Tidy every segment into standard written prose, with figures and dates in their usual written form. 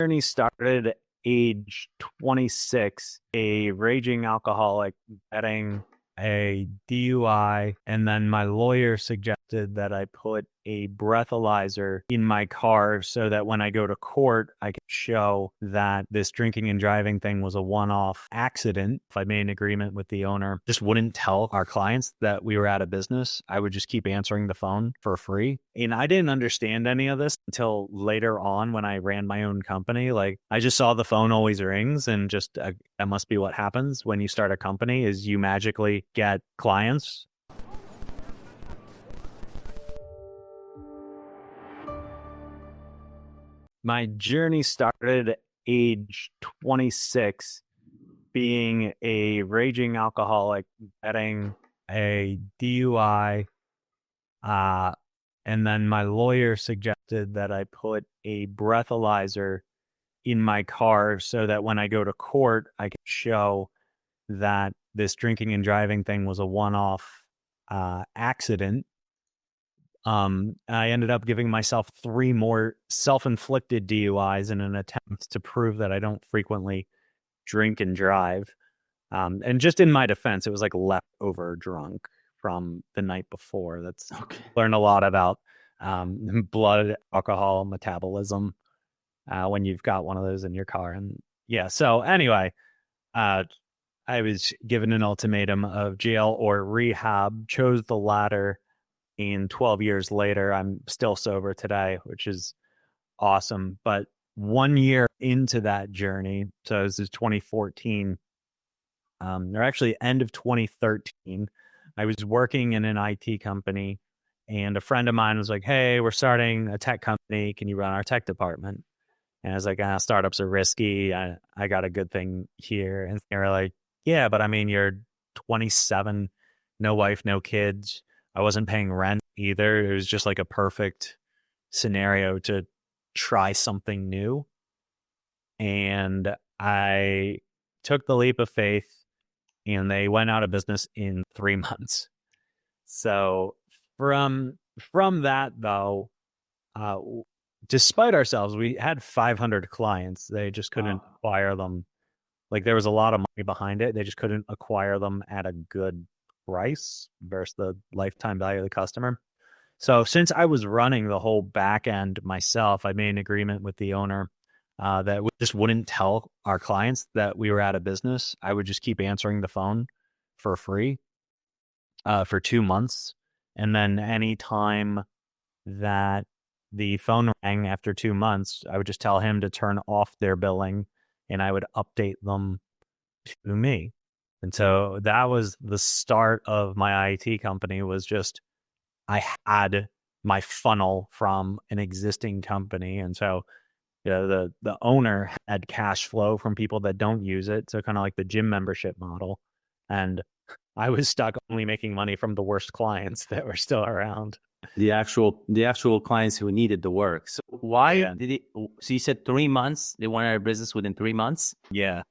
Journey started at age 26, a raging alcoholic, getting a DUI, and then my lawyer suggested that I put a breathalyzer in my car so that when I go to court, I can show that this drinking and driving thing was a one-off accident. If I made an agreement with the owner, just wouldn't tell our clients that we were out of business. I would just keep answering the phone for free. And I didn't understand any of this until later on when I ran my own company. Like, I just saw the phone always rings, and just that must be what happens when you start a company, is you magically get clients. My journey started at age 26, being a raging alcoholic, getting a DUI. And then my lawyer suggested that I put a breathalyzer in my car so that when I go to court, I can show that this drinking and driving thing was a one-off accident. I ended up giving myself 3 more self-inflicted DUIs in an attempt to prove that I don't frequently drink and drive. And just in my defense, it was like leftover drunk from the night before. That's okay. Learned a lot about blood alcohol metabolism when you've got one of those in your car. And yeah, so anyway, I was given an ultimatum of jail or rehab, chose the latter. And 12 years later, I'm still sober today, which is awesome. But 1 year into that journey, so this is 2014, or actually end of 2013, I was working in an IT company, and a friend of mine was like, "Hey, we're starting a tech company. Can you run our tech department?" And I was like, "Startups are risky. I got a good thing here." And they were like, "Yeah, but I mean, you're 27, no wife, no kids." I wasn't paying rent either. It was just like a perfect scenario to try something new. And I took the leap of faith, and they went out of business in 3 months. So from that, though, despite ourselves, we had 500 clients. They just couldn't acquire them. Like, there was a lot of money behind it. They just couldn't acquire them at a good price versus the lifetime value of the customer. So since I was running the whole back end myself, I made an agreement with the owner that we just wouldn't tell our clients that we were out of business. I would just keep answering the phone for free for 2 months. And then any time that the phone rang after 2 months, I would just tell him to turn off their billing, and I would update them to me. And so that was the start of my IT company. Was just, I had my funnel from an existing company. And so the owner had cash flow from people that don't use it. So kind of like the gym membership model. And I was stuck only making money from the worst clients that were still around. The actual clients who needed the work. So why did it? So you said 3 months, they went out of business within 3 months? Yeah.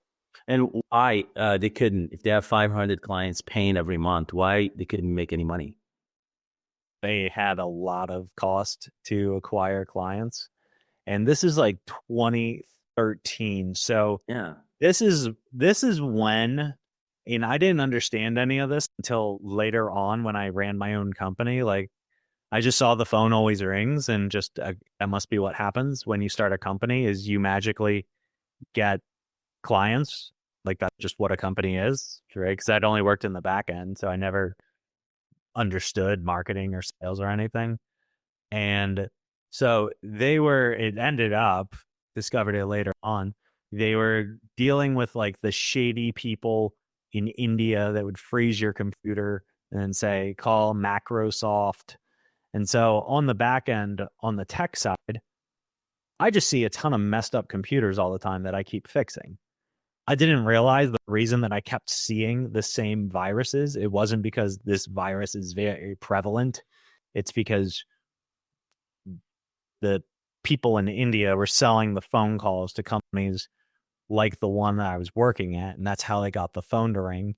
And why they couldn't, if they have 500 clients paying every month, why they couldn't make any money? They had a lot of cost to acquire clients. And this is like 2013. So yeah, this is when, and I didn't understand any of this until later on when I ran my own company. Like, I just saw the phone always rings, and just that must be what happens when you start a company, is you magically get clients. Like, that's just what a company is, right? Because I'd only worked in the back end, so I never understood marketing or sales or anything. And so it ended up, discovered it later on, they were dealing with like the shady people in India that would freeze your computer and say, call Macrosoft. And so on the back end, on the tech side, I just see a ton of messed up computers all the time that I keep fixing. I didn't realize the reason that I kept seeing the same viruses. It wasn't because this virus is very prevalent. It's because the people in India were selling the phone calls to companies like the one that I was working at. And that's how they got the phone to ring,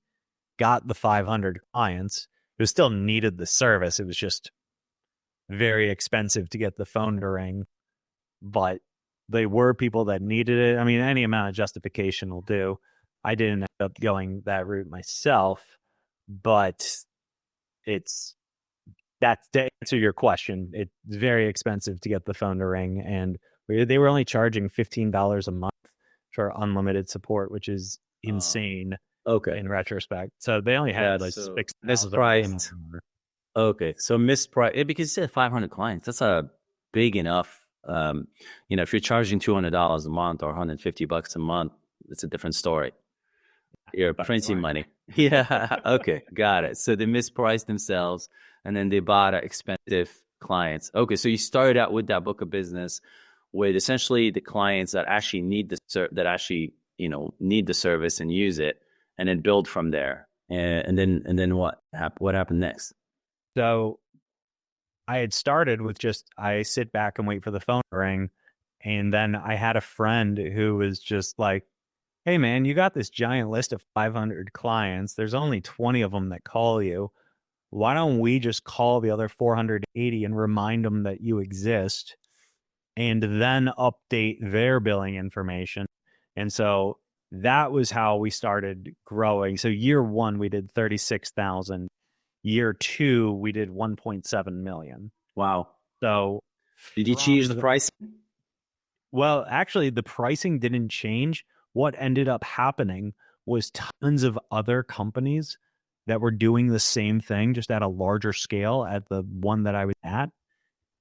got the 500 clients. It was still needed the service. It was just very expensive to get the phone to ring. But they were people that needed it. I mean, any amount of justification will do. I didn't end up going that route myself, but that's to answer your question. It's very expensive to get the phone to ring, and they were only charging $15 a month for unlimited support, which is insane Okay. in retrospect. So they only had like so 6,000 mispriced. Okay, so mispriced because you said 500 clients. That's a big enough. If you're charging $200 a month or $150 a month, it's a different story. You're printing money. Yeah. Okay. Got it. So they mispriced themselves and then they bought expensive clients. Okay. So you started out with that book of business with essentially the clients that actually need need the service and use it, and then build from there. And then what happened next? So I had started with I sit back and wait for the phone to ring. And then I had a friend who was just like, hey, man, you got this giant list of 500 clients. There's only 20 of them that call you. Why don't we just call the other 480 and remind them that you exist and then update their billing information? And so that was how we started growing. So year one, we did 36,000. Year two, we did 1.7 million. Wow. So did you change the pricing? Well, actually, the pricing didn't change. What ended up happening was tons of other companies that were doing the same thing, just at a larger scale at the one that I was at.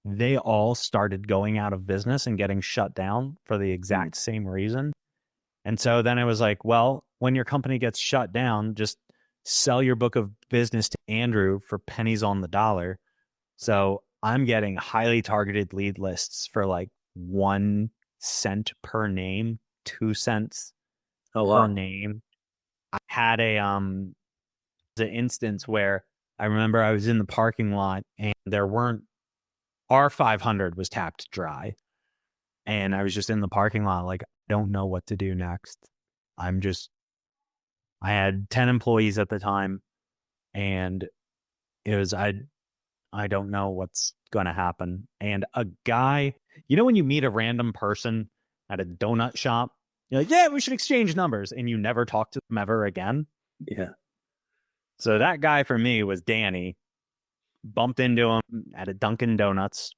They all started going out of business and getting shut down for the exact same reason. And so then it was like, well, when your company gets shut down, just sell your book of business to Andrew for pennies on the dollar. So I'm getting highly targeted lead lists for like 1 cent per name, 2 cents per name. I had an instance where I remember I was in the parking lot and R500 was tapped dry. And I was just in the parking lot, like, I don't know what to do next. I had 10 employees at the time, and it was, I don't know what's going to happen. And a guy, when you meet a random person at a donut shop, you're like, yeah, we should exchange numbers. And you never talk to them ever again. Yeah. So that guy for me was Danny. Bumped into him at a Dunkin' Donuts.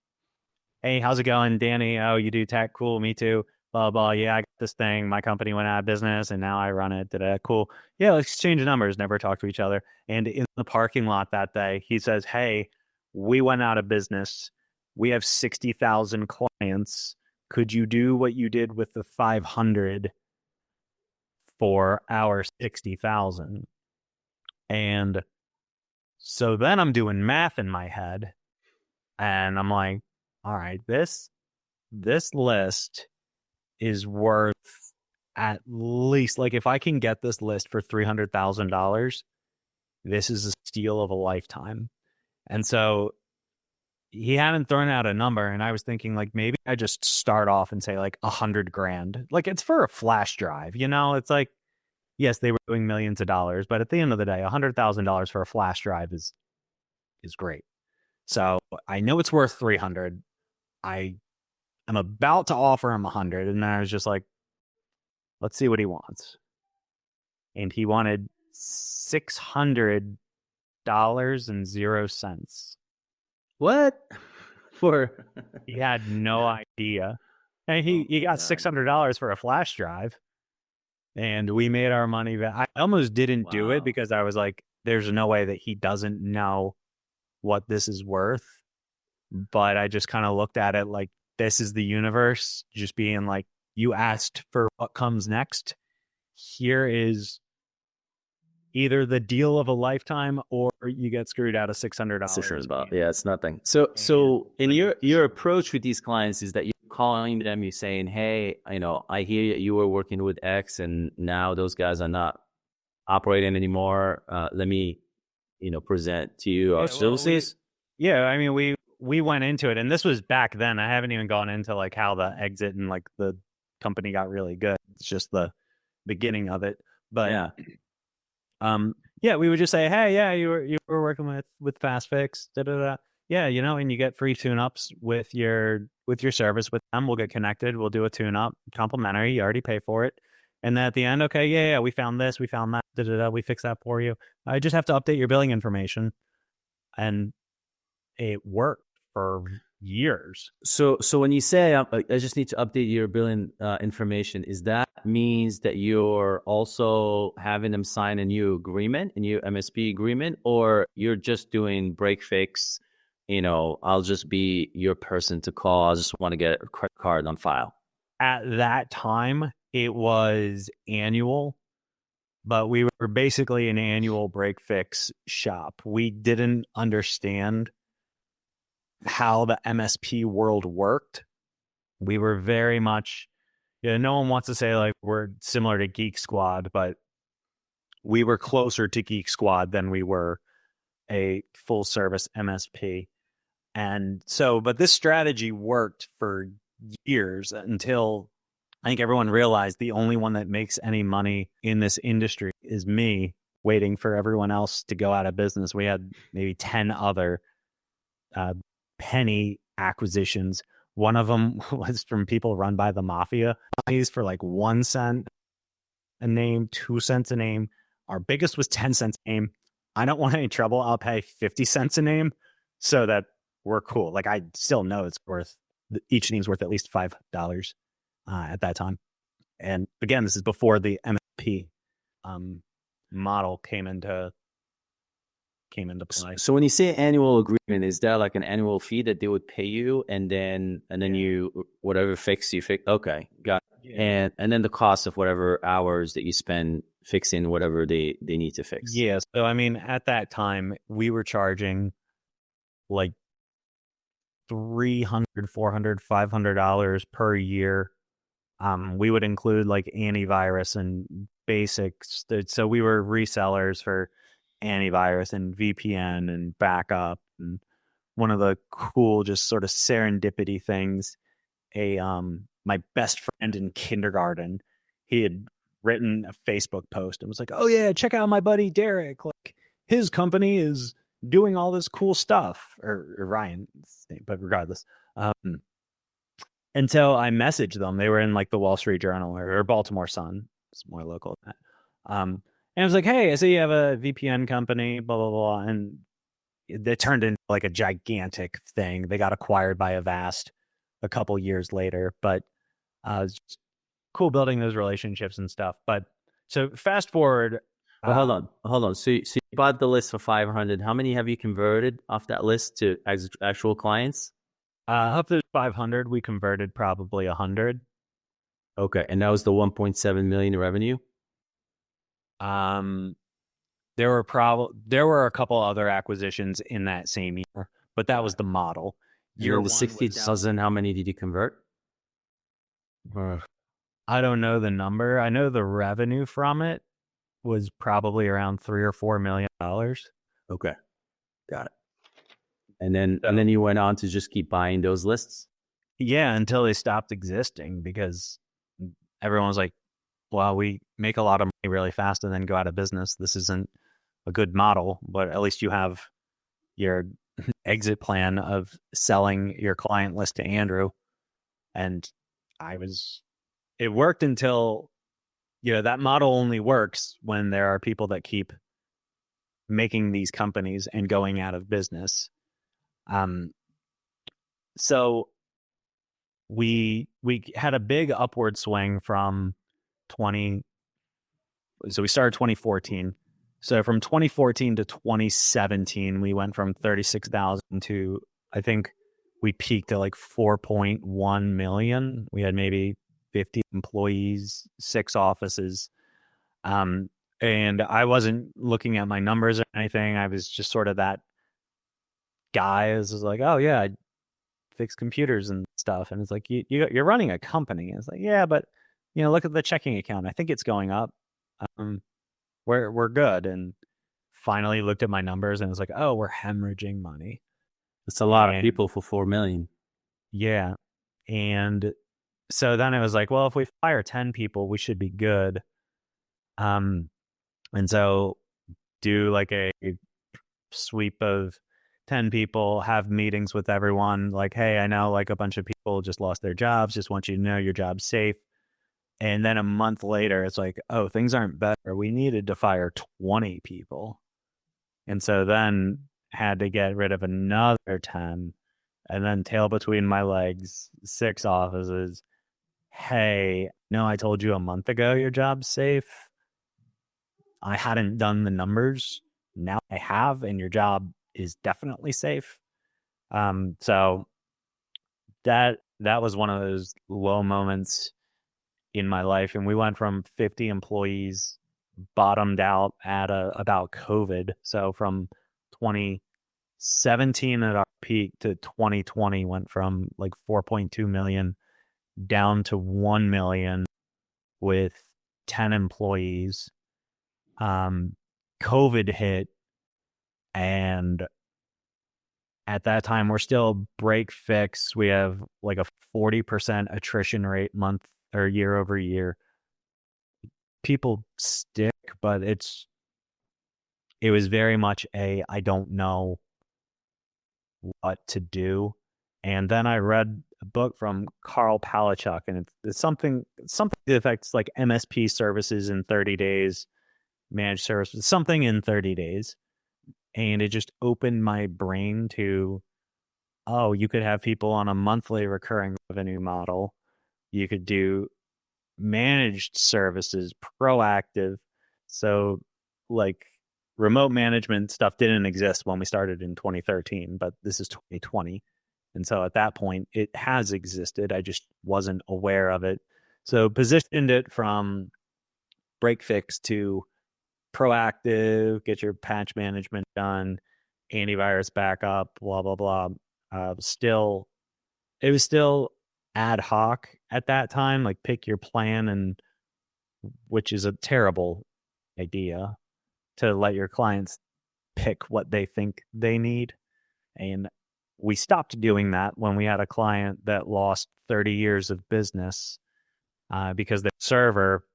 Hey, how's it going, Danny? Oh, you do tech? Cool, me too. Blah, blah. Yeah, I got this thing. My company went out of business and now I run it. Cool. Yeah, let's exchange numbers. Never talk to each other. And in the parking lot that day, he says, hey, we went out of business. We have 60,000 clients. Could you do what you did with the 500 for our 60,000? And so then I'm doing math in my head and I'm like, all right, this list is worth at least, like, if I can get this list for $300,000, this is a steal of a lifetime. And so he hadn't thrown out a number, and I was thinking, like, maybe I just start off and say like $100,000. Like, it's for a flash drive, it's like, yes, they were doing millions of dollars, but at the end of the day, $100,000 for a flash drive is great. So I know it's worth 300. I'm about to offer him 100, and then I was just like, let's see what he wants. And he wanted $600.00. What? He had no idea. And he got $600 for a flash drive, and we made our money back. I almost didn't do it because I was like, there's no way that he doesn't know what this is worth. But I just kind of looked at it like, this is the universe just being like, you asked for what comes next. Here is either the deal of a lifetime or you get screwed out of $600. Yeah, it's nothing. So in your approach with these clients is that you're calling them, you're saying, hey, I hear you were working with X and now those guys are not operating anymore. Let me, present to you our services. Yeah, I mean, we went into it, and this was back then. I haven't even gone into like how the exit and like the company got really good. It's just the beginning of it. But we would just say, hey, yeah, you were working with Fast Fix, da da da. yeah, and you get free tune-ups with your service with them. We'll get connected. We'll do a tune-up, complimentary. You already pay for it. And then at the end, okay, yeah, we found this, we found that, we fix that for you. I just have to update your billing information. And it worked for years. So when you say I just need to update your billing information, is that means that you're also having them sign a new agreement, a new MSP agreement, or you're just doing break fix? I'll just be your person to call. I just want to get a credit card on file. At that time, it was annual, but we were basically an annual break fix shop. We didn't understand how the MSP world worked. We were very much, no one wants to say like we're similar to Geek Squad, but we were closer to Geek Squad than we were a full service MSP. And so, but this strategy worked for years until I think everyone realized the only one that makes any money in this industry is me, waiting for everyone else to go out of business. We had maybe 10 other penny acquisitions. One of them was from people run by the mafia for like 1 cent a name, 2 cents a name. Our biggest was 10 cents a name. I don't want any trouble. I'll pay 50 cents a name so that we're cool. Like I still know it's worth, each name's worth at least $5 at that time. And again, this is before the MSP model came into play. So when you say annual agreement, is there like an annual fee that they would pay you, and then you whatever fix you fix? Okay, got it. Yeah. And then the cost of whatever hours that you spend fixing whatever they need to fix. Yeah. So I mean, at that time, we were charging like $300, $400, $500 per year. We would include like antivirus and basics. So we were resellers for antivirus and VPN and backup. And one of the cool, just sort of serendipity things, my best friend in kindergarten, he had written a Facebook post and was like, "Oh yeah, check out my buddy Derek. Like his company is doing all this cool stuff," or Ryan, but regardless. And so I messaged them. They were in like the Wall Street Journal or Baltimore Sun. It's more local than that. And I was like, "Hey, I see you have a VPN company, blah, blah, blah." And it turned into like a gigantic thing. They got acquired by Avast a couple years later, but it's cool building those relationships and stuff. But so fast forward. Well, hold on. So you bought the list for 500. How many have you converted off that list to actual clients? Up to 500, we converted probably 100. Okay, and that was the 1.7 million revenue. There were a couple other acquisitions in that same year, but that was the model. Year the 60,000. How many did you convert? I don't know the number. I know the revenue from it was probably around $3 or $4 million. Okay, got it. And then you went on to just keep buying those lists? Yeah, until they stopped existing, because everyone was like, "Well, we make a lot of money really fast and then go out of business. This isn't a good model, but at least you have your exit plan of selling your client list to Andrew." And it worked until, that model only works when there are people that keep making these companies and going out of business. So we had a big upward swing from so we started 2014. So from 2014 to 2017, we went from 36,000 to, I think we peaked at like 4.1 million. We had maybe 50 employees, 6 offices. And I wasn't looking at my numbers or anything. I was just sort of that guy is like, "Oh yeah, I fix computers and stuff." And it's like, you're running a company. And it's like, "Yeah, but look at the checking account. I think it's going up. We're good." And finally looked at my numbers and was like, "Oh, we're hemorrhaging money." That's a lot of people for 4 million. Yeah. And so then it was like, well, if we fire 10 people, we should be good. And so do like a sweep of 10 people, have meetings with everyone. Like, hey, I know like a bunch of people just lost their jobs. Just want you to know your job's safe. And then a month later, it's like, oh, things aren't better. We needed to fire 20 people. And so then had to get rid of another 10 and then tail between my legs, 6 offices. Hey, no, I told you a month ago your job's safe. I hadn't done the numbers. Now I have, and your job is definitely safe. So that was one of those low moments in my life, and we went from 50 employees, bottomed out at about COVID. So from 2017 at our peak to 2020 went from like 4.2 million down to 1 million with 10 employees. COVID hit, and at that time we're still break fix. We have like a 40% attrition rate month or year over year. People stick, but it was very much a I don't know what to do. And then I read a book from Carl Palachuk, and it's something that affects like MSP services in 30 days, managed services, something in 30 days. And it just opened my brain to, oh, you could have people on a monthly recurring revenue model. You could do managed services, proactive. So like remote management stuff didn't exist when we started in 2013, but this is 2020. And so at that point, it has existed. I just wasn't aware of it. So positioned it from break fix to proactive, get your patch management done, antivirus backup, blah, blah, blah. It was still ad hoc at that time, like pick your plan, and which is a terrible idea to let your clients pick what they think they need. And we stopped doing that when we had a client that lost 30 years of business because their server,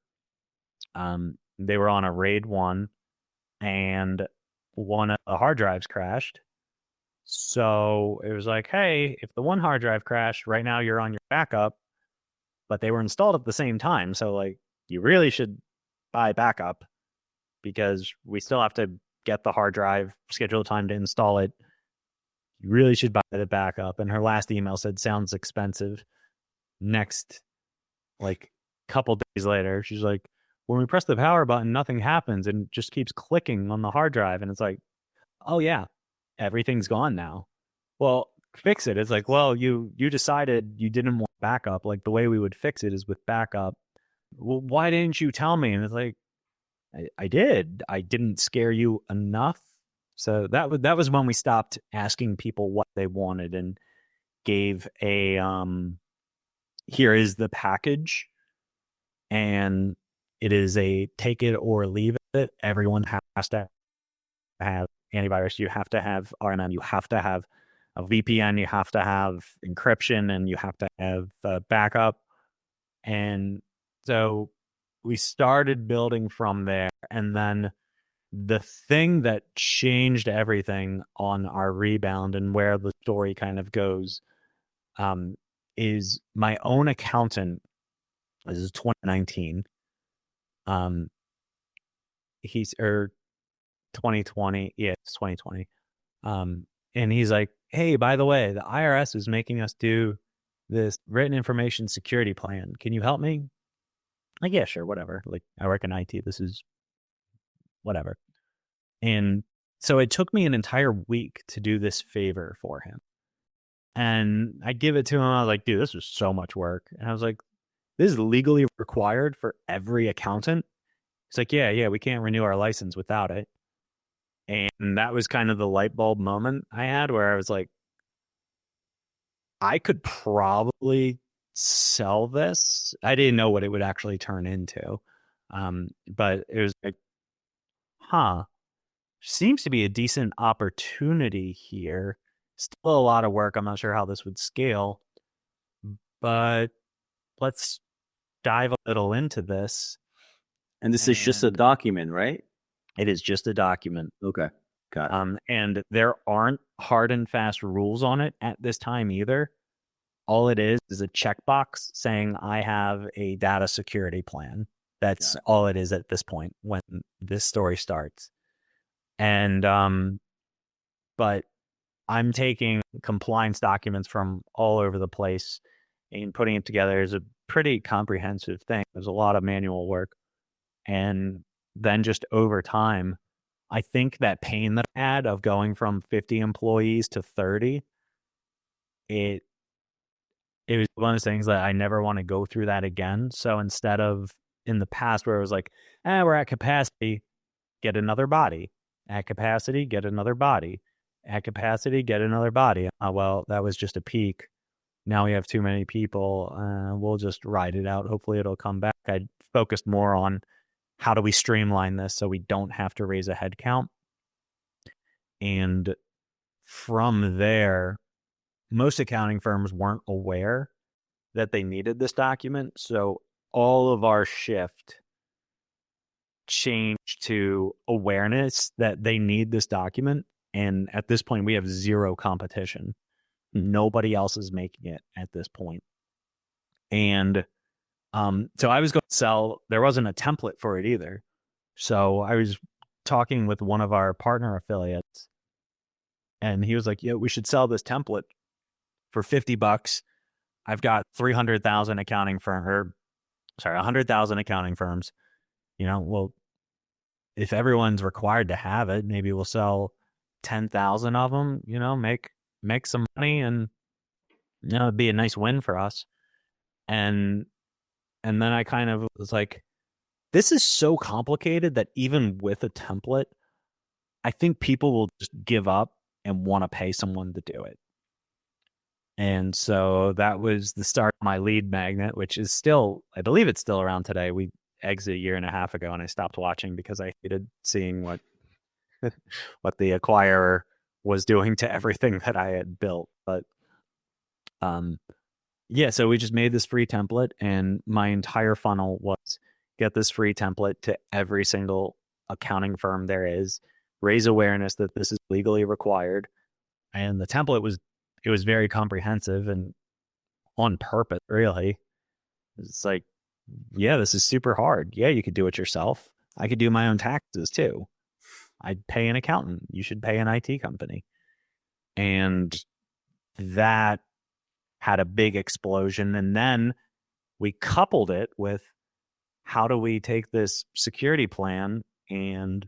they were on a RAID 1 and one of the hard drives crashed. So it was like, hey, if the one hard drive crashed, right now you're on your backup, but they were installed at the same time. So like you really should buy backup because we still have to get the hard drive, schedule time to install it. You really should buy the backup. And her last email said, sounds expensive. Next, like couple days later, she's like, when we press the power button, nothing happens and just keeps clicking on the hard drive. And it's like, oh yeah, everything's gone now. Well, fix it. It's like, well, you decided you didn't want backup. Like the way we would fix it is with backup. Well, why didn't you tell me? And it's like, I did. I didn't scare you enough. So that was when we stopped asking people what they wanted and gave a here is the package, and it is a take it or leave it. Everyone has to have antivirus. You have to have RMM. You have to have a VPN. You have to have encryption, and you have to have backup. And so we started building from there, and then the thing that changed everything on our rebound and where the story kind of goes is my own accountant. This is 2019. He's 2020. Yeah, it's 2020. And he's like, hey, by the way, the IRS is making us do this written information security plan. Can you help me? Like, yeah, sure, whatever. Like, I work in IT. This is whatever. And so it took me an entire week to do this favor for him. And I give it to him. I was like, dude, this was so much work. And I was like, this is legally required for every accountant. He's like, yeah, we can't renew our license without it. And that was kind of the light bulb moment I had where I was like, I could probably sell this. I didn't know what it would actually turn into. But it was like, seems to be a decent opportunity here. Still a lot of work. I'm not sure how this would scale, but let's dive a little into this. And this is just a document, right? It is just a document. Okay. Got it. And there aren't hard and fast rules on it at this time either. All it is a checkbox saying I have a data security plan. That's all it is at this point when this story starts. And but I'm taking compliance documents from all over the place and putting it together is a pretty comprehensive thing. There's a lot of manual work. And then just over time, I think that pain that I had of going from 50 employees to 30, it was one of those things that I never want to go through that again. So instead of in the past where it was like, we're at capacity, get another body. At capacity, get another body. At capacity, get another body. Well, that was just a peak. Now we have too many people. We'll just ride it out. Hopefully it'll come back. I focused more on how do we streamline this so we don't have to raise a head count. And from there, most accounting firms weren't aware that they needed this document. So all of our shift changed to awareness that they need this document. And at this point, we have zero competition. Nobody else is making it at this point. And so I was going to sell, there wasn't a template for it either. So I was talking with one of our partner affiliates and he was like, yeah, we should sell this template for $50. I've got 300,000 accounting firm, 100,000 accounting firms. Well, if everyone's required to have it, maybe we'll sell 10,000 of them, make some money and, it'd be a nice win for us. And then I kind of was like, this is so complicated that even with a template, I think people will just give up and want to pay someone to do it. And so that was the start of my lead magnet, which is still, I believe it's still around today. We exited a year and a half ago and I stopped watching because I hated seeing what the acquirer was doing to everything that I had built. But yeah, so we just made this free template and my entire funnel was get this free template to every single accounting firm there is, raise awareness that this is legally required. And the template was very comprehensive and on purpose, really. It's like, yeah, this is super hard. Yeah, you could do it yourself. I could do my own taxes too. I'd pay an accountant. You should pay an IT company. And that had a big explosion. And then we coupled it with how do we take this security plan and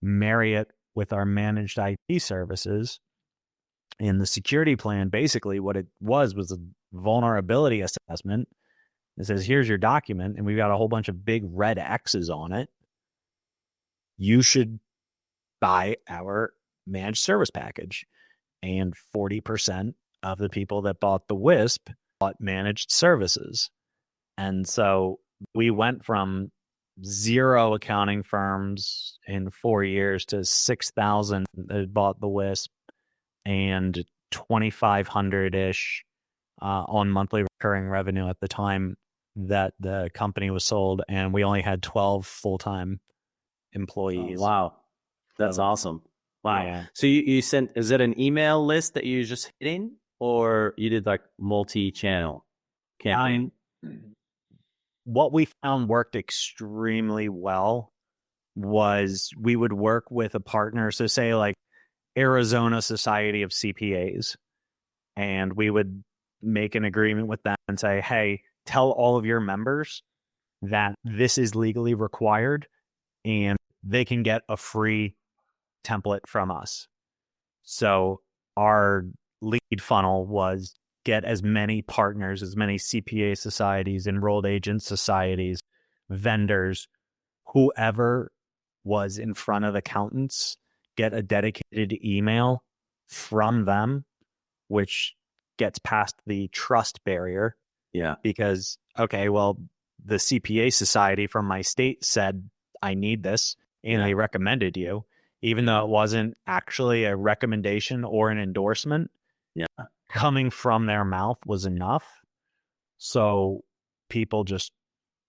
marry it with our managed IT services. And the security plan, basically what it was a vulnerability assessment. It says, here's your document, and we've got a whole bunch of big red X's on it. You should buy our managed service package. And 40% of the people that bought the WISP bought managed services. And so we went from 0 accounting firms in 4 years to 6,000 that bought the WISP and 2,500-ish on monthly recurring revenue at the time that the company was sold. And we only had 12 full-time employees. Oh, wow. That's awesome. Wow. Yeah. So you sent, is it an email list that you just hitting or you did like multi-channel campaign? What we found worked extremely well was we would work with a partner. So say like Arizona Society of CPAs, and we would make an agreement with them and say, hey, tell all of your members that this is legally required and they can get a free template from us. So our lead funnel was get as many partners, as many CPA societies, enrolled agent societies, vendors, whoever was in front of accountants, get a dedicated email from them, which gets past the trust barrier. Yeah. Because, okay, well, the CPA society from my state said, I need this, and they recommended you, even though it wasn't actually a recommendation or an endorsement. Yeah. Coming from their mouth was enough. So people just,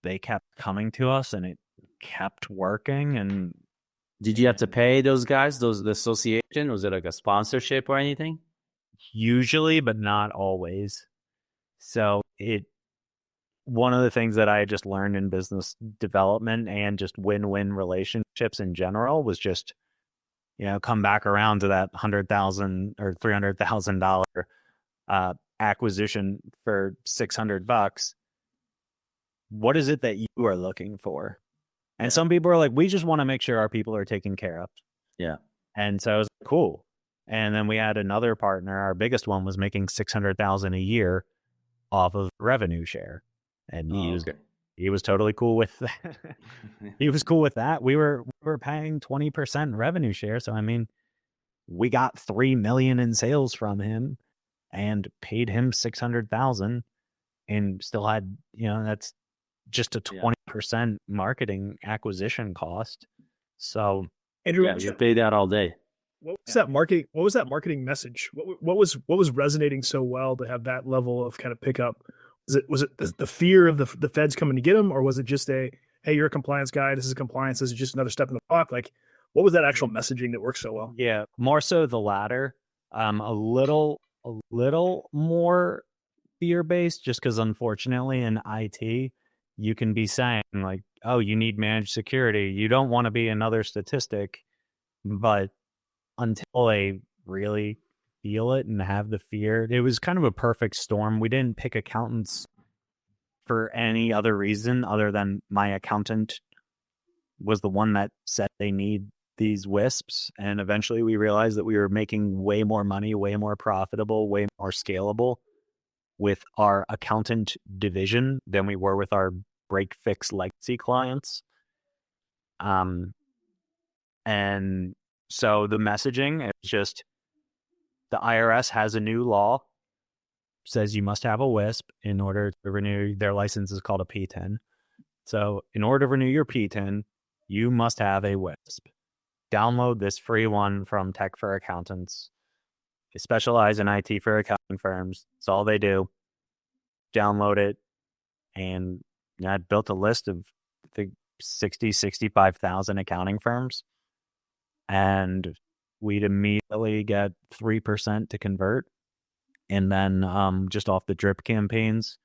they kept coming to us and it kept working. And Did you have to pay those guys, the association? Was it like a sponsorship or anything? Usually, but not always. So one of the things that I just learned in business development and just win-win relationships in general was just, come back around to that 100,000 or $300,000 acquisition for $600. What is it that you are looking for? And some people are like, we just want to make sure our people are taken care of. Yeah. And so I was like, cool. And then we had another partner. Our biggest one was making 600,000 a year off of revenue share. And he was totally cool with that. He was cool with that. We were paying 20% revenue share. So I mean, we got 3 million in sales from him and paid him 600,000 and still had, that's just a 20% marketing acquisition cost. So Andrew, you pay that all day. What was that marketing? What was that marketing message? What was resonating so well to have that level of kind of pickup? Was it the fear of the feds coming to get them, or was it just hey, you're a compliance guy, this is compliance, this is just another step in the block? Like, what was that actual messaging that worked so well? Yeah, more so the latter. A little more fear based, just because unfortunately in IT, you can be saying like, oh, you need managed security. You don't want to be another statistic, but until they really feel it and have the fear, it was kind of a perfect storm. We didn't pick accountants for any other reason other than my accountant was the one that said they need these WISPs. And eventually we realized that we were making way more money, way more profitable, way more scalable with our accountant division than we were with our break fix legacy clients. And so the messaging is just the IRS has a new law, says you must have a WISP in order to renew their license is called a P10. So in order to renew your P10, you must have a WISP. Download this free one from Tech for Accountants. They specialize in IT for accounting firms. That's all they do. Download it. And I built a list of I think 65,000 accounting firms. And we'd immediately get 3% to convert. And then just off the drip campaigns,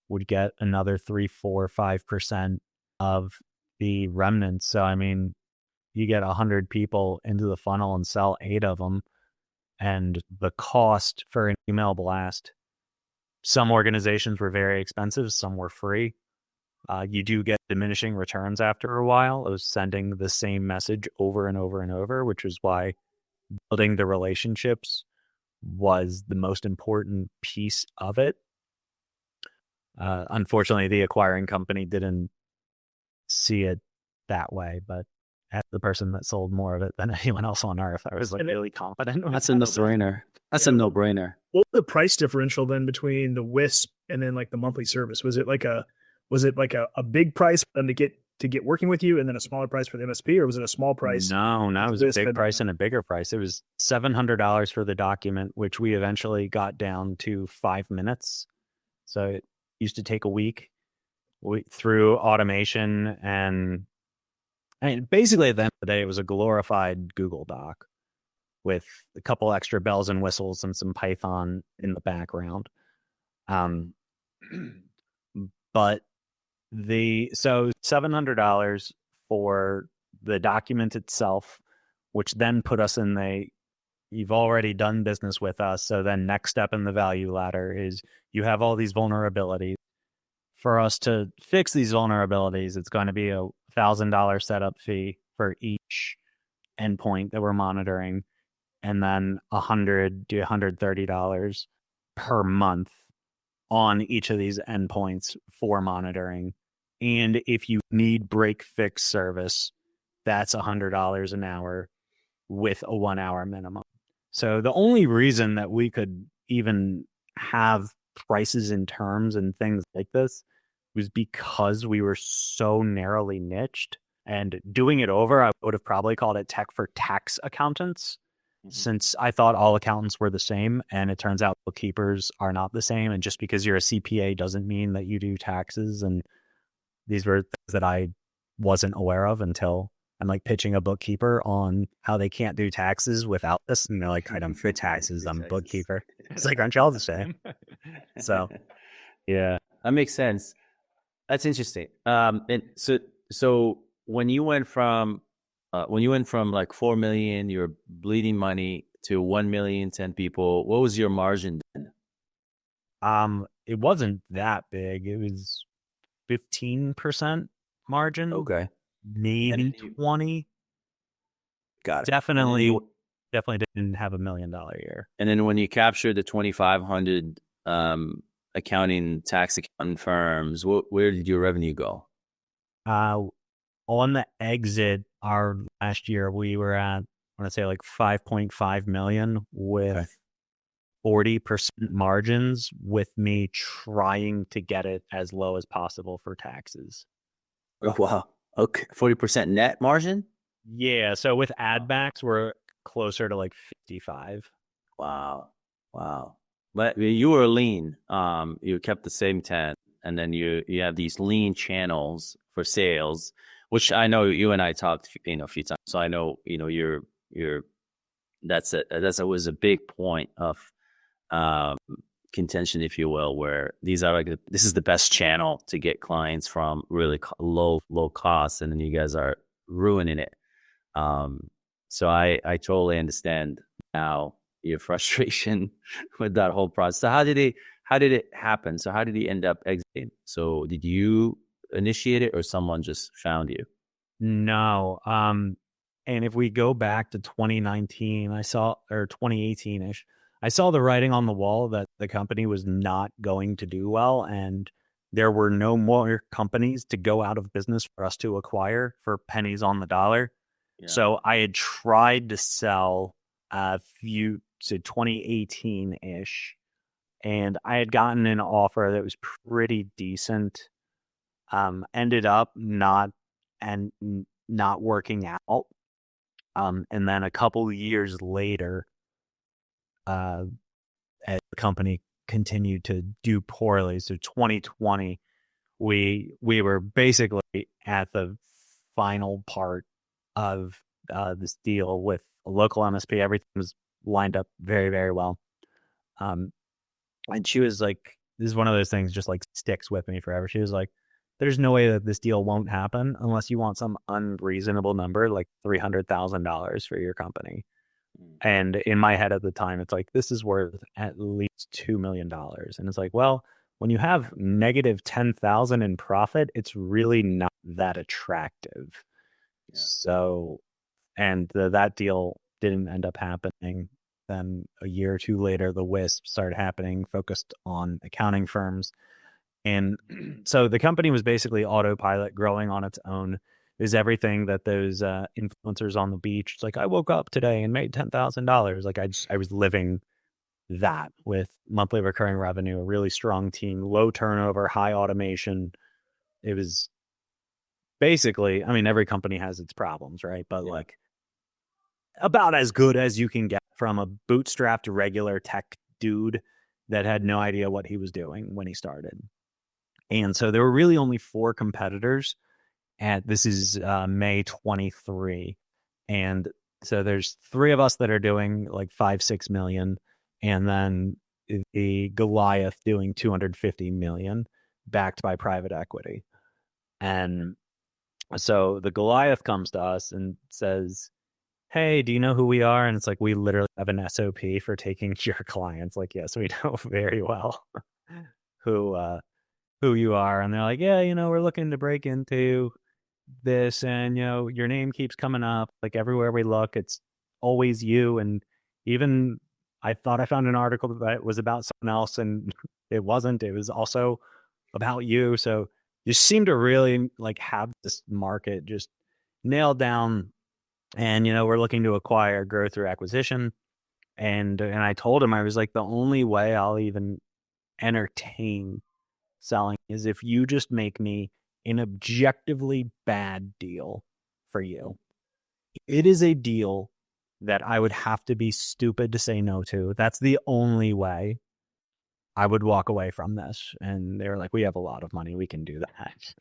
would get another 3, 4, 5% of the remnants. So, I mean, you get 100 people into the funnel and sell 8 of them. And the cost for an email blast, some organizations were very expensive, some were free. You do get diminishing returns after a while. It was sending the same message over and over and over, which is why building the relationships was the most important piece of it. Unfortunately, the acquiring company didn't see it that way, but as the person that sold more of it than anyone else on earth, I was like really confident. That's a no-brainer. That's a no-brainer. What was the price differential then between the WISP and then like the monthly service? Was it like a big price for them to get working with you and then a smaller price for the MSP, or was it a small price? No, it was a big price and a bigger price. It was $700 for the document, which we eventually got down to 5 minutes. So it used to take a week through automation. And I mean, basically at the end of the day, it was a glorified Google Doc with a couple extra bells and whistles and some Python in the background. But so $700 for the document itself, which then put us in you've already done business with us. So then next step in the value ladder is you have all these vulnerabilities. For us to fix these vulnerabilities, it's going to be a $1,000 setup fee for each endpoint that we're monitoring, and then $100 to $130 per month on each of these endpoints for monitoring. And if you need break fix service, that's $100 an hour with a 1 hour minimum. So the only reason that we could even have prices and terms and things like this was because we were so narrowly niched. And doing it over, I would have probably called it Tech for Tax Accountants, since I thought all accountants were the same. And it turns out bookkeepers are not the same. And just because you're a CPA doesn't mean that you do taxes. And these were things that I wasn't aware of until I'm like pitching a bookkeeper on how they can't do taxes without this. And they're like, I don't fit taxes. I'm a bookkeeper. It's like, aren't you all the same? So, yeah, that makes sense. That's interesting. And so when you went from like 4 million, you're bleeding money, to 1 million, 10 people, what was your margin then? it wasn't that big. It was 15% margin, Okay. maybe 20. Got it. Definitely didn't have $1 million year. And then when you captured the 2,500 accounting tax accounting firms, where did your revenue go? On the exit, our last year we were at, I want to say like 5.5 million with 40% margins, with me trying to get it as low as possible for taxes. Oh, wow. Okay. 40% net margin? Yeah. So with add backs, we're closer to like 55. Wow. But you were lean. You kept the same 10, and then you have these lean channels for sales, which I know you and I talked, a few times. So I know, you're that was a big point of contention, if you will, where this is the best channel to get clients from, really low cost, and then you guys are ruining it. So I totally understand now your frustration with that whole process. So how did it happen? So how did he end up exiting? So did you initiate it, or someone just found you? No. And if we go back to 2019, or 2018-ish, I saw the writing on the wall that the company was not going to do well, and there were no more companies to go out of business for us to acquire for pennies on the dollar. Yeah. So I had tried to sell a few, so 2018-ish, and I had gotten an offer that was pretty decent. Ended up not working out. And then a couple of years later, as the company continued to do poorly. So 2020, we were basically at the final part of this deal with a local MSP. Everything was lined up very, very well. And she was like, this is one of those things just like sticks with me forever. She was like, there's no way that this deal won't happen unless you want some unreasonable number, like $300,000 for your company. And in my head at the time, it's like, this is worth at least $2 million. And it's like, well, when you have negative 10,000 in profit, it's really not that attractive. Yeah. So, and that deal didn't end up happening. Then a year or two later, the WISP started happening, focused on accounting firms. And so the company was basically autopilot, growing on its own. Is everything that those influencers on the beach. It's like, I woke up today and made $10,000. Like I was living that with monthly recurring revenue, a really strong team, low turnover, high automation. It was basically, I mean, every company has its problems, right? But like about as good as you can get from a bootstrapped regular tech dude that had no idea what he was doing when he started. And so there were really only 4 competitors. And this is May 23. And so there's 3 of us that are doing like 5-6 million. And then the Goliath doing 250 million, backed by private equity. And so the Goliath comes to us and says, hey, do you know who we are? And it's like, we literally have an SOP for taking your clients. Like, yes, we know very well who you are. And they're like, yeah, we're looking to break into this, and your name keeps coming up, like everywhere we look, it's always you. And even I thought I found an article that was about someone else, and it wasn't. It was also about you. So you seem to really like have this market just nailed down. And we're looking to grow through acquisition. And I told him, I was like, the only way I'll even entertain selling is if you just make me an objectively bad deal for you. It is a deal that I would have to be stupid to say no to. That's the only way I would walk away from this. And they were like, we have a lot of money, we can do that.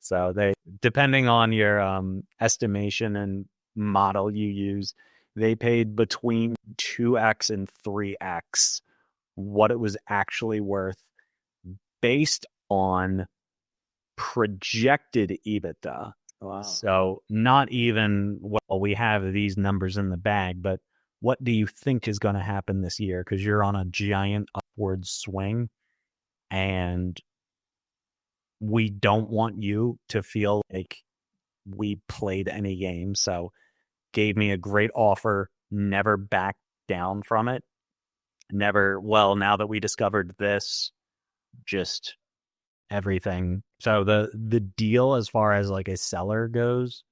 So they, depending on your estimation and model you use, they paid between 2x and 3x what it was actually worth based on projected EBITDA. Wow. So not even, well, we have these numbers in the bag, but what do you think is going to happen this year? Because you're on a giant upward swing, and we don't want you to feel like we played any game. So gave me a great offer, never backed down from it. Never, well, now that we discovered this, just everything. So the deal as far as like a seller goes,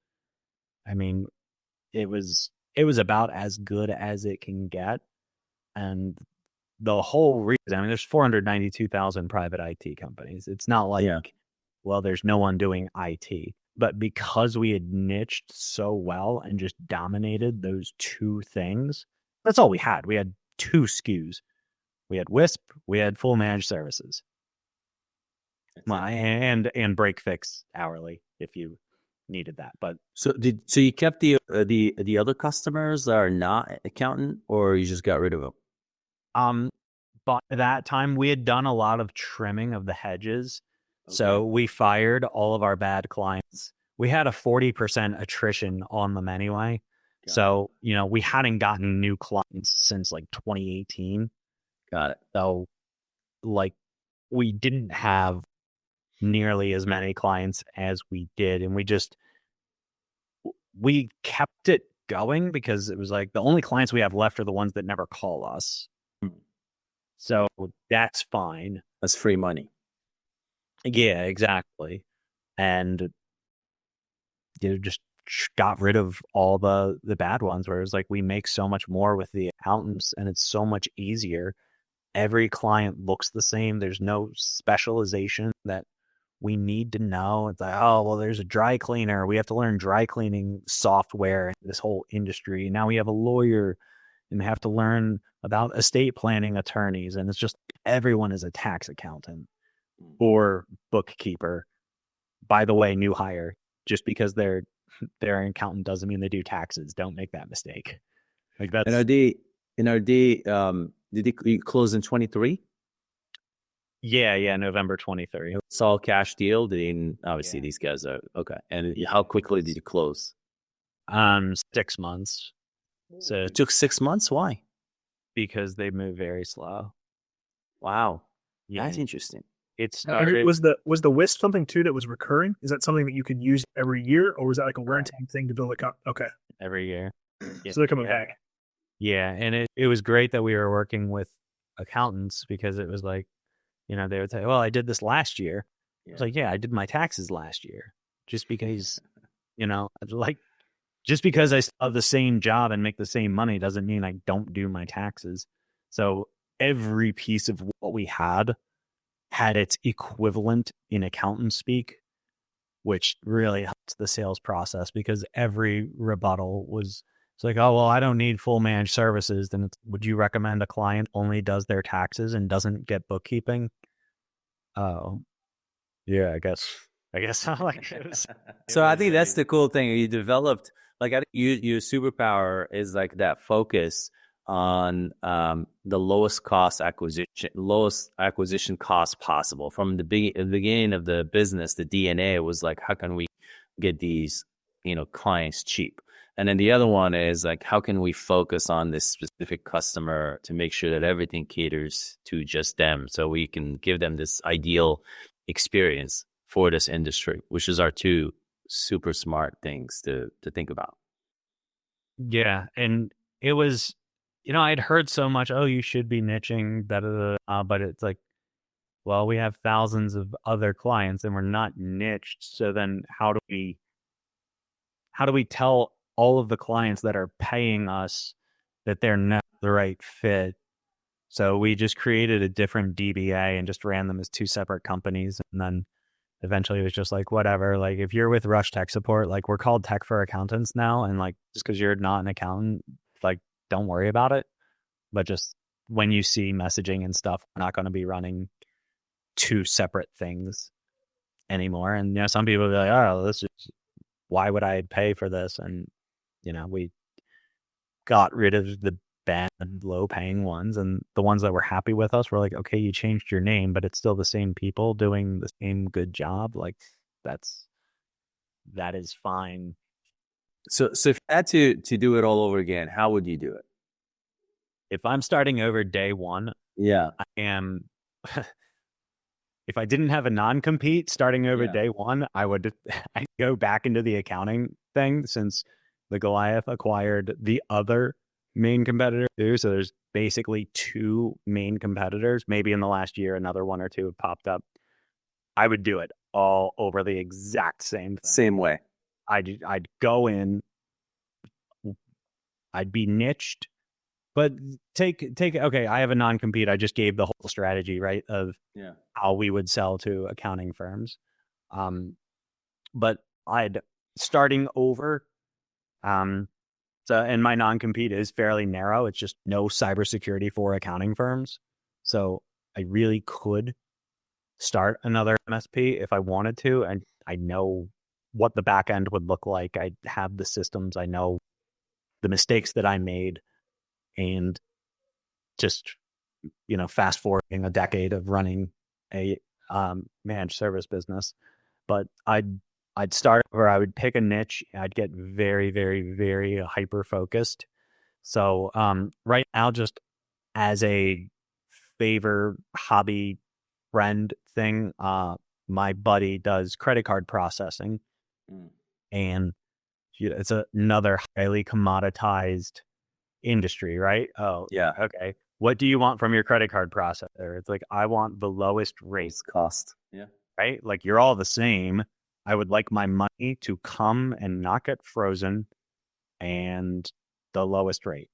I mean, it was about as good as it can get. And the whole reason, I mean, there's 492,000 private IT companies. It's not like, well, there's no one doing IT. But because we had niched so well and just dominated those two things, that's all we had. We had two SKUs. We had WISP, we had full managed services. Well, and break fix hourly if you needed that. But so you kept the other customers that are not accountant, or you just got rid of them? But at that time we had done a lot of trimming of the hedges. Okay. So we fired all of our bad clients. We had a 40% attrition on them anyway. So, you know, we hadn't gotten new clients since like 2018. Got it. So like we didn't have nearly as many clients as we did. And we kept it going because it was like the only clients we have left are the ones that never call us. So that's fine. That's free money. Yeah, exactly. And just got rid of all the bad ones where it was like we make so much more with the accountants and it's so much easier. Every client looks the same. There's no specialization that we need to know. It's like, oh, well, there's a dry cleaner. We have to learn dry cleaning software in this whole industry. Now we have a lawyer and have to learn about estate planning attorneys. And it's just everyone is a tax accountant or bookkeeper. By the way, new hire. Just because they're an accountant doesn't mean they do taxes. Don't make that mistake. Like that's. Did they close in 23? Yeah, November 23. It's all cash deal. Obviously these guys are okay. And how quickly did you close? 6 months. So it took 6 months. Why? Because they move very slow. Wow, that's interesting. It started. Was the WISP something too that was recurring? Is that something that you could use every year, or was that like a one-time thing to build a okay? Every year. So they're coming back. Yeah, and it was great that we were working with accountants because it was like, you know, they would say, well, I did this last year. Yeah. I was like, yeah, I did my taxes last year. Just because, you know, like, just because I have the same job and make the same money doesn't mean I don't do my taxes. So every piece of what we had its equivalent in accountant speak, which really helped the sales process because every rebuttal was, it's like, oh, well, I don't need full managed services. Then would you recommend a client only does their taxes and doesn't get bookkeeping? Oh, yeah, I guess like it was. So I think that's the cool thing you developed. Like, I think your superpower is like that focus on the lowest acquisition cost possible. From the beginning of the business, the DNA was like, how can we get these, you know, clients cheap? And then the other one is like, how can we focus on this specific customer to make sure that everything caters to just them, so we can give them this ideal experience for this industry, which is our two super smart things to think about. Yeah, and it was, you know, I'd heard so much, oh, you should be niching, but it's like, well, we have thousands of other clients and we're not niched. So then how do we tell all of the clients that are paying us that they're not the right fit? So we just created a different DBA and just ran them as two separate companies. And then eventually it was just like, whatever, like if you're with Rush Tech Support, like we're called Tech for Accountants now. And like, just because you're not an accountant, like don't worry about it. But just when you see messaging and stuff, we're not going to be running two separate things. anymore. And, you know, some people will be like, oh, why would I pay for this? And, you know, we got rid of the bad, low paying ones, and the ones that were happy with us were like, okay, you changed your name, but it's still the same people doing the same good job. Like that is fine. So if you had to do it all over again, how would you do it? If I'm starting over day one, Yeah. I am. If I didn't have a non-compete starting over day one, I'd go back into the accounting thing, since the Goliath acquired the other main competitor too. So there's basically two main competitors. Maybe in the last year, another one or two have popped up. I would do it all over the exact same thing. Same way. I'd go in, I'd be niched, but okay, I have a non-compete. I just gave the whole strategy, right, of how we would sell to accounting firms. But starting over, so, and my non-compete is fairly narrow. It's just no cybersecurity for accounting firms. So I really could start another MSP if I wanted to, and I know what the back end would look like. I have the systems. I know the mistakes that I made, and just, you know, fast forwarding a decade of running a managed service business. But I'd start where I would pick a niche. I'd get very, very, very hyper focused. So right now, just as a favor, hobby, friend thing, my buddy does credit card processing, and it's another highly commoditized industry, right? Oh, yeah. Okay. What do you want from your credit card processor? It's like, I want the lowest rate. Cost. Yeah. Right? Like, you're all the same. I would like my money to come and not get frozen, and the lowest rate.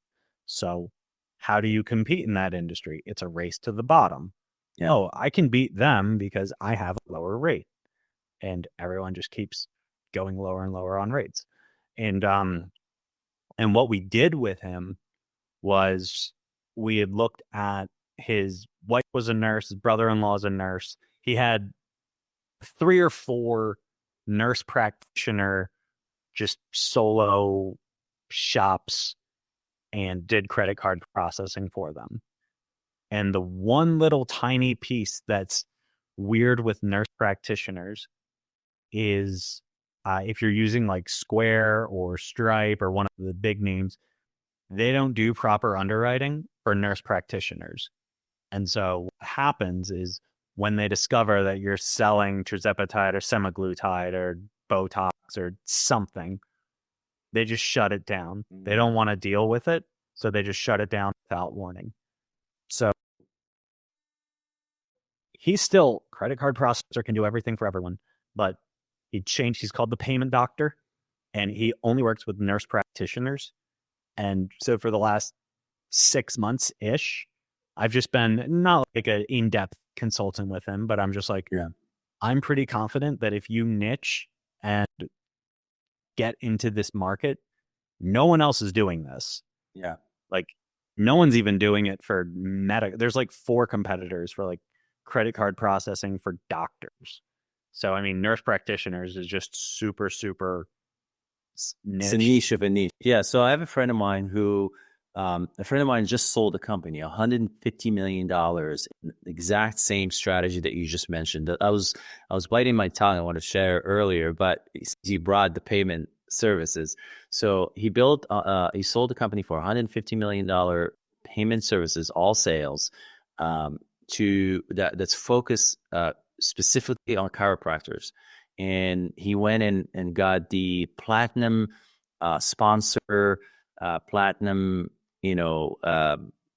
So how do you compete in that industry? It's a race to the bottom. Yeah. Oh, I can beat them because I have a lower rate. And everyone just keeps going lower and lower on rates. And what we did with him was, we had looked at, his wife was a nurse, his brother-in-law is a nurse. He had 3 or 4 nurse practitioner, just solo shops, and did credit card processing for them. And the one little tiny piece that's weird with nurse practitioners is, if you're using like Square or Stripe or one of the big names, they don't do proper underwriting for nurse practitioners. And so what happens is, when they discover that you're selling tirzepatide or semaglutide or Botox or something, they just shut it down. They don't want to deal with it, so they just shut it down without warning. So he's still credit card processor, can do everything for everyone, but he's called the payment doctor, and he only works with nurse practitioners. And so for the last 6 months ish, I've just been not like an in-depth consultant with him, but I'm just like, I'm pretty confident that if you niche and get into this market, no one else is doing this. Yeah. Like, no one's even doing it for there's like 4 competitors for like credit card processing for doctors. So, I mean, nurse practitioners is just super, super niche. It's a niche of a niche. Yeah. So I have a friend of mine who, just sold a company, $150 million, the exact same strategy that you just mentioned. I was biting my tongue. I want to share earlier, but he brought the payment services. So he sold a company for $150 million payment services, all sales, that's focused specifically on chiropractors. And he went in and got the platinum sponsor, platinum,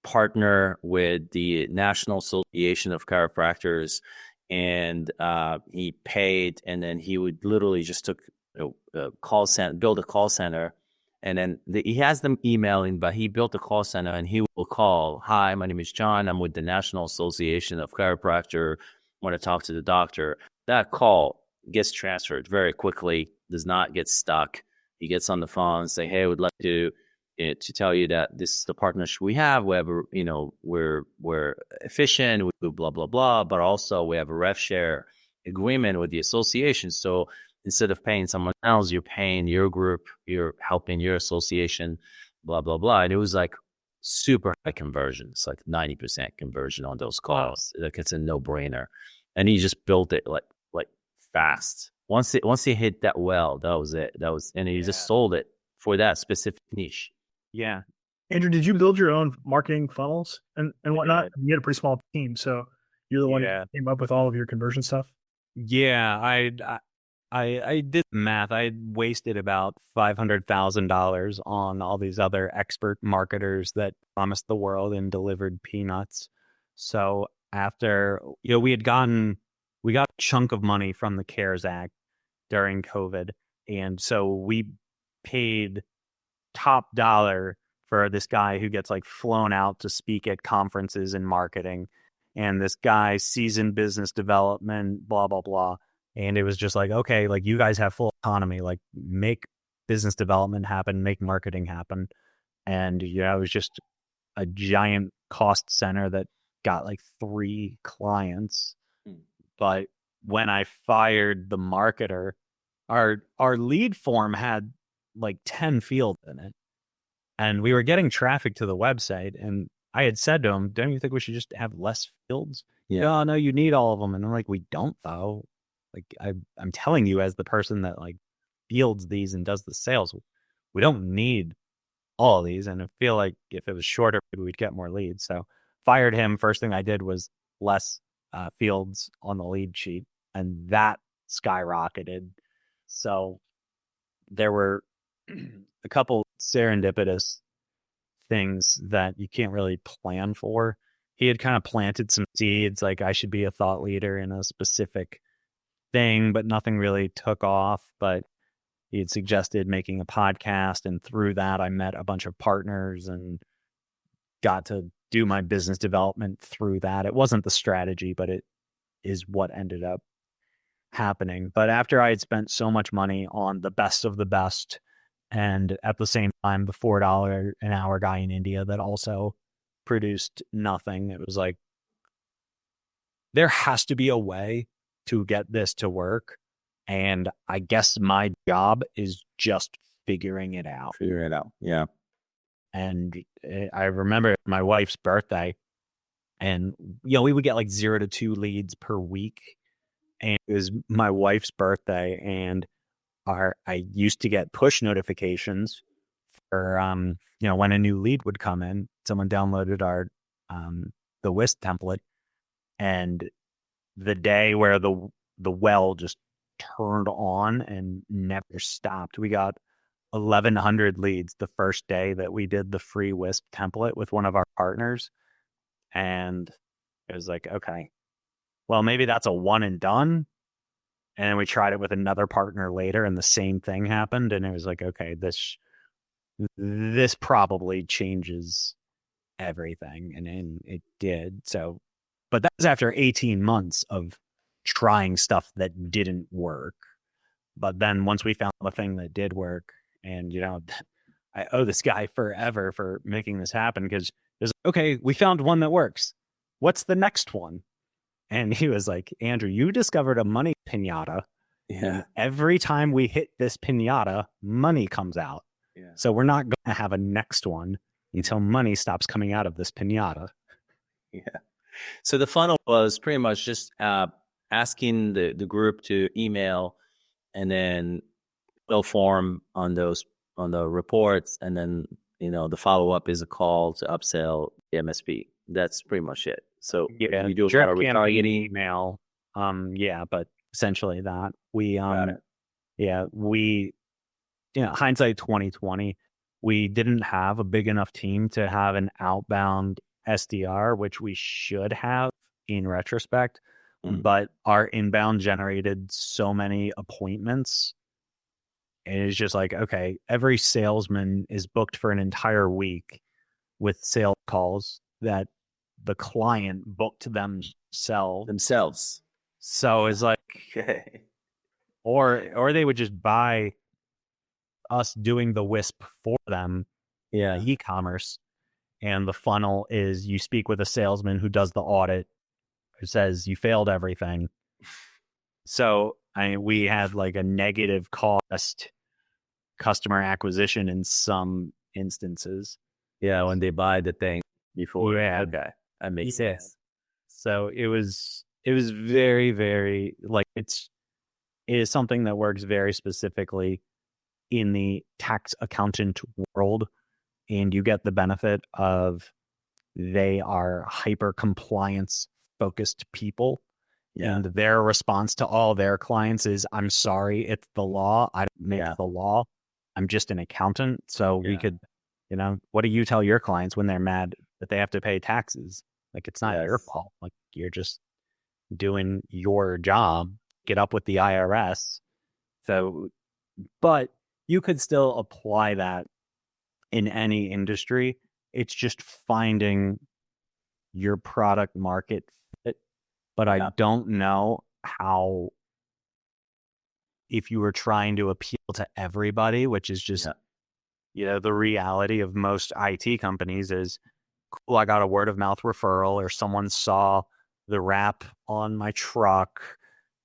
partner with the National Association of Chiropractors, and he paid, and then he would literally just took a call center, build a call center, and then he has them emailing, but he built a call center, and he will call, "Hi, my name is John. I'm with the National Association of Chiropractor. Want to talk to the doctor." That call gets transferred very quickly, does not get stuck. He gets on the phone and say, "Hey, I would like to tell you that this is the partnership we have. We have we're efficient, we do blah, blah, blah, but also we have a rev share agreement with the association. So instead of paying someone else, you're paying your group, you're helping your association, blah, blah, blah. And it was like super high conversion. It's like 90% conversion on those calls. Like it's a no-brainer. And he just built it like fast. Once he hit that well, that was it. And he just sold it for that specific niche. Yeah. Andrew, did you build your own marketing funnels and whatnot? You had a pretty small team, so you're the one who came up with all of your conversion stuff. Yeah, I did the math. I wasted about $500,000 on all these other expert marketers that promised the world and delivered peanuts. So after, we got a chunk of money from the CARES Act during COVID. And so we paid top dollar for this guy who gets like flown out to speak at conferences in marketing. And this guy, seasoned business development, blah, blah, blah. And it was just like, okay, like you guys have full autonomy, like make business development happen, make marketing happen. And, it was just a giant cost center that got like 3 clients. But when I fired the marketer, our lead form had like 10 fields in it. And we were getting traffic to the website. And I had said to him, don't you think we should just have less fields? Yeah, no, you need all of them. And I'm like, we don't though. Like I'm telling you as the person that like fields these and does the sales, we don't need all of these. And I feel like if it was shorter, maybe we'd get more leads. So fired him. First thing I did was less fields on the lead sheet, and that skyrocketed. So there were a couple serendipitous things that you can't really plan for. He had kind of planted some seeds, like I should be a thought leader in a specific thing, but nothing really took off. But he had suggested making a podcast, and through that I met a bunch of partners and got to do my business development through that. It wasn't the strategy, but it is what ended up happening. But after I had spent so much money on the best of the best, and at the same time the $4 an hour guy in India that also produced nothing, it was like, there has to be a way to get this to work. And I guess my job is just figuring it out. Yeah. And I remember my wife's birthday, and we would get like 0 to 2 leads per week. And it was my wife's birthday, and I used to get push notifications for when a new lead would come in. Someone downloaded our the WISP template, and the day where the well just turned on and never stopped, we got 1,100 leads the first day that we did the free WISP template with one of our partners. And it was like, okay, well, maybe that's a one and done. And then we tried it with another partner later, and the same thing happened. And it was like, okay, this probably changes everything. And it did. So, but that was after 18 months of trying stuff that didn't work. But then once we found the thing that did work, and, I owe this guy forever for making this happen, because it's okay, we found one that works. What's the next one? And he was like, Andrew, you discovered a money pinata. Yeah. Every time we hit this pinata, money comes out. Yeah. So we're not going to have a next one until money stops coming out of this pinata. Yeah. So the funnel was pretty much just asking the group to email, and then fill form on the reports, and then the follow up is a call to upsell the MSP. That's pretty much it. So we do a drip retargeting email. But essentially that we hindsight 2020, we didn't have a big enough team to have an outbound SDR, which we should have in retrospect. But our inbound generated so many appointments. And it's just like, okay, every salesman is booked for an entire week with sales calls that the client booked themselves. So it's like, okay. or they would just buy us doing the WISP for them. Yeah. E-commerce. And the funnel is, you speak with a salesman who does the audit, who says you failed everything. So we had like a negative cost customer acquisition in some instances. Yeah, when they buy the thing before. Yeah. Okay, that makes Yeah. sense. So it was very, very like it is something that works very specifically in the tax accountant world, and you get the benefit of they are hyper compliance focused people. Yeah. And their response to all their clients is, I'm sorry, it's the law. I don't make the law. I'm just an accountant. So we could, what do you tell your clients when they're mad that they have to pay taxes? Like, it's not your fault. Like, you're just doing your job. Get up with the IRS. So, but you could still apply that in any industry. It's just finding your product market fit. But I don't know how, if you were trying to appeal to everybody, which is just, the reality of most IT companies is, cool, I got a word of mouth referral, or someone saw the wrap on my truck,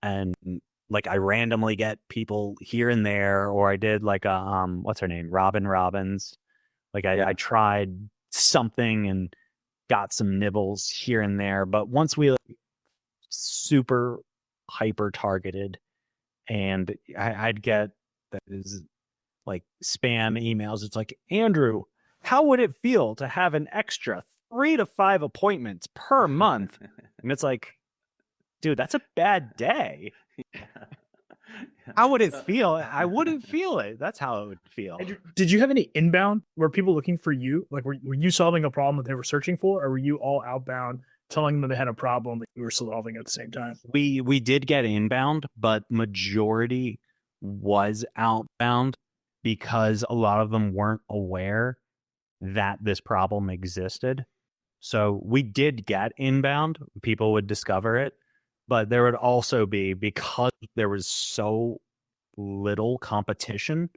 and like I randomly get people here and there, or I did like a, what's her name? Robin Robbins. Like I tried something and got some nibbles here and there. But once we super hyper targeted, and I'd get that is like spam emails. It's like, Andrew, how would it feel to have an extra 3 to 5 appointments per month? And it's like, dude, that's a bad day. How would it feel? I wouldn't feel it. That's how it would feel. Did you have any inbound? Were people looking for you? Like, were you solving a problem that they were searching for, or were you all outbound telling them they had a problem that you were solving at the same time? We did get inbound, but majority was outbound, because a lot of them weren't aware that this problem existed. So we did get inbound. People would discover it, but there would also be, because there was so little competition,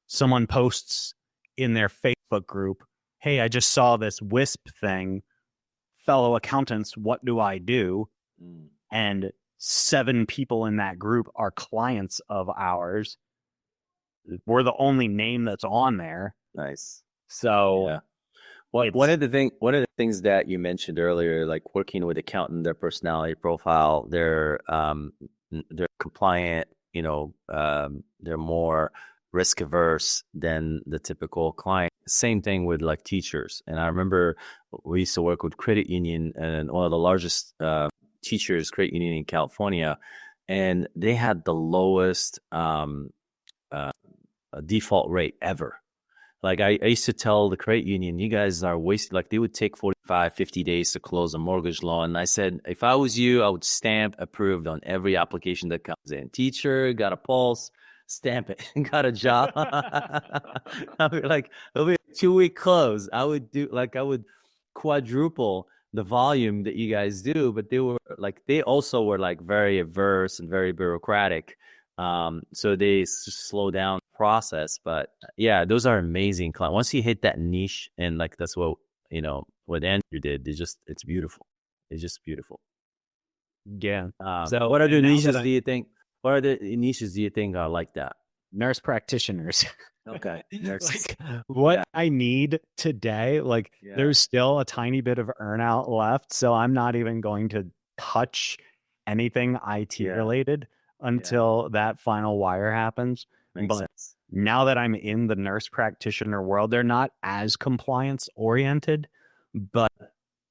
someone posts in their Facebook group, hey, I just saw this WISP thing. Fellow accountants, what do I do? And 7 people in that group are clients of ours. We're the only name that's on there. Nice. So, well, one of the things that you mentioned earlier, like working with accountant, their personality profile, they're compliant. They're more risk averse than the typical client. Same thing with like teachers. And I remember we used to work with credit union, and one of the largest teachers credit union in California, and they had the lowest default rate ever. Like I used to tell the credit union, you guys are wasting, like they would take 45, 50 days to close a mortgage loan. And I said, if I was you, I would stamp approved on every application that comes in. Teacher, got a pulse, stamp it, got a job. I would like, it'll be a 2-week close. I would quadruple the volume that you guys do, but they also were like very averse and very bureaucratic. So they slow down the process, but yeah, those are amazing clients. Once you hit that niche, and like that's what what Andrew did, it's beautiful. It's just beautiful. Yeah. So what are the niches do you think? What are the niches do you think are like that? Nurse practitioners. Okay. Like what I need today, like there's still a tiny bit of earnout left, so I'm not even going to touch anything IT related until that final wire happens. Makes sense. Now that I'm in the nurse practitioner world, they're not as compliance oriented, but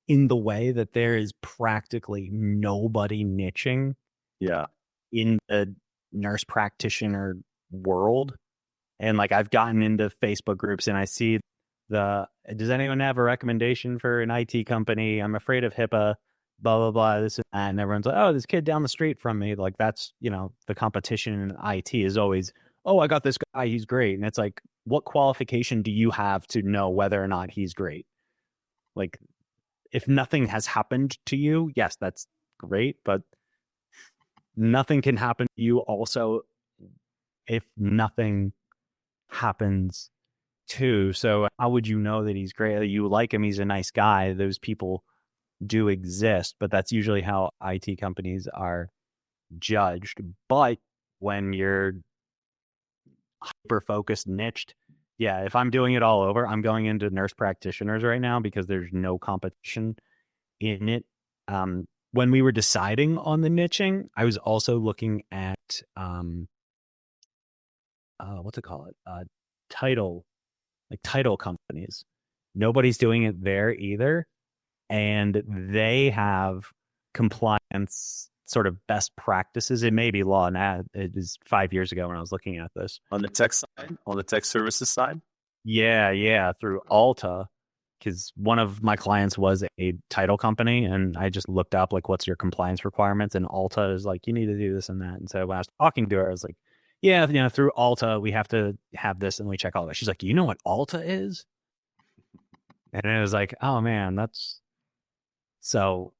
in the way that there is practically nobody niching in the nurse practitioner world. And like I've gotten into Facebook groups and I see does anyone have a recommendation for an IT company? I'm afraid of HIPAA, blah, blah, blah, this and that. And everyone's like, oh, this kid down the street from me. Like that's, the competition in IT is always, oh, I got this guy, he's great. And it's like, what qualification do you have to know whether or not he's great? Like if nothing has happened to you, yes, that's great. But nothing can happen to you also if nothing happens too. So how would you know that he's great? You like him, he's a nice guy. Those people do exist, but that's usually how IT companies are judged. But when you're hyper focused, niched, yeah, if I'm doing it all over, I'm going into nurse practitioners right now because there's no competition in it. When we were deciding on the niching, I was also looking at what's it called? Title, like title companies. Nobody's doing it there either, and they have compliance sort of best practices. It may be law now. It is 5 years ago when I was looking at this. On the tech side, on the tech services side? Yeah, through Alta, because one of my clients was a title company, and I just looked up like, what's your compliance requirements? And Alta is like, you need to do this and that. And so when I was talking to her, I was like, yeah, through Alta, we have to have this and we check all that. She's like, you know what Alta is? And it was like, oh man, that's so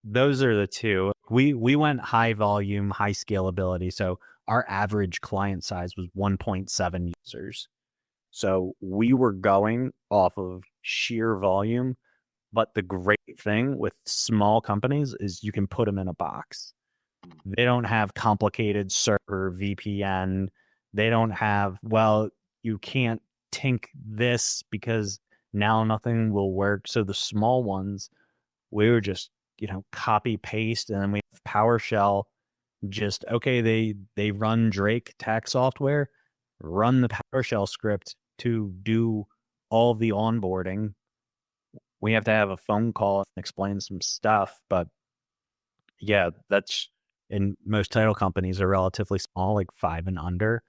those are the two. We went high volume, high scalability. So our average client size was 1.7 users. So we were going off of sheer volume. But the great thing with small companies is you can put them in a box. They don't have complicated server VPN. They don't have, well, you can't tink this because now nothing will work. So the small ones, we were just, copy paste, and then we have PowerShell. Just, okay, they run Drake tax software, run the PowerShell script to do all the onboarding. We have to have a phone call and explain some stuff, but yeah, that's, and most title companies are relatively small, like 5 and under,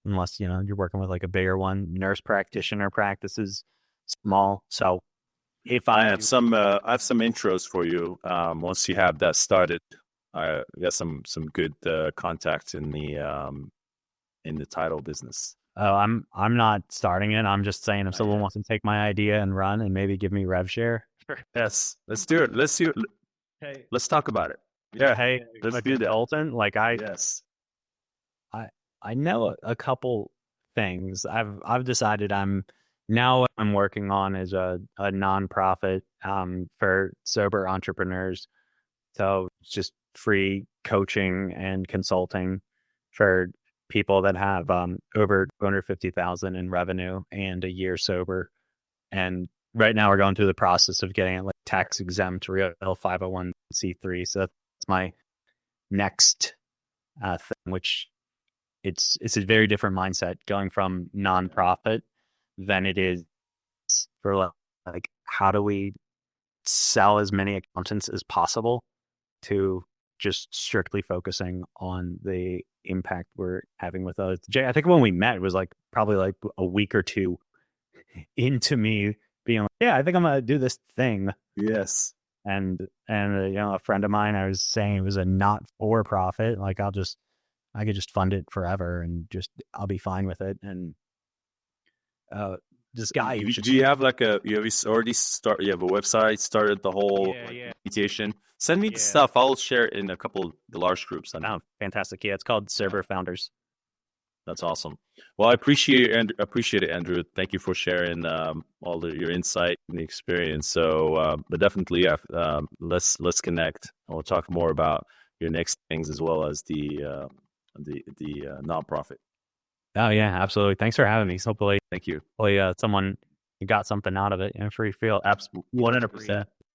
unless, you're working with like a bigger one. Nurse practitioner practices small. So if I have some intros for you. Once you have that started, I got some good contacts in the title business. Oh, I'm not starting it. I'm just saying if someone wants to take my idea and run and maybe give me rev share. Yes, let's do it. Let's talk about it. Yeah. Hey, let's do that. Alton, Yes. I know a couple things. I've decided I'm working on is a nonprofit for sober entrepreneurs. So it's just free coaching and consulting for people that have over 250,000 in revenue and a year sober. And right now we're going through the process of getting it like tax exempt, real 501c3. So that's my next thing, which it's a very different mindset going from nonprofit than it is for like how do we sell as many accountants as possible to just strictly focusing on the impact we're having with others. Jay, I think when we met, it was like probably like a week or two into me being like, yeah, I think I'm gonna do this thing. Yes. And a friend of mine, I was saying it was a not for profit. Like I could just fund it forever and I'll be fine with it. And this guy, do you have like you have a website, started the whole meditation? Send me the stuff. I'll share it in a couple of the large groups. Fantastic. Yeah, it's called Sober Founders. That's awesome. Well, I appreciate it, Andrew. Thank you for sharing all your insight and the experience. So, but definitely, let's connect. We'll talk more about your next things as well as the nonprofit. Oh yeah, absolutely. Thanks for having me. Hopefully, thank you. Hopefully, someone got something out of it. Free feel. Absolutely, 100%.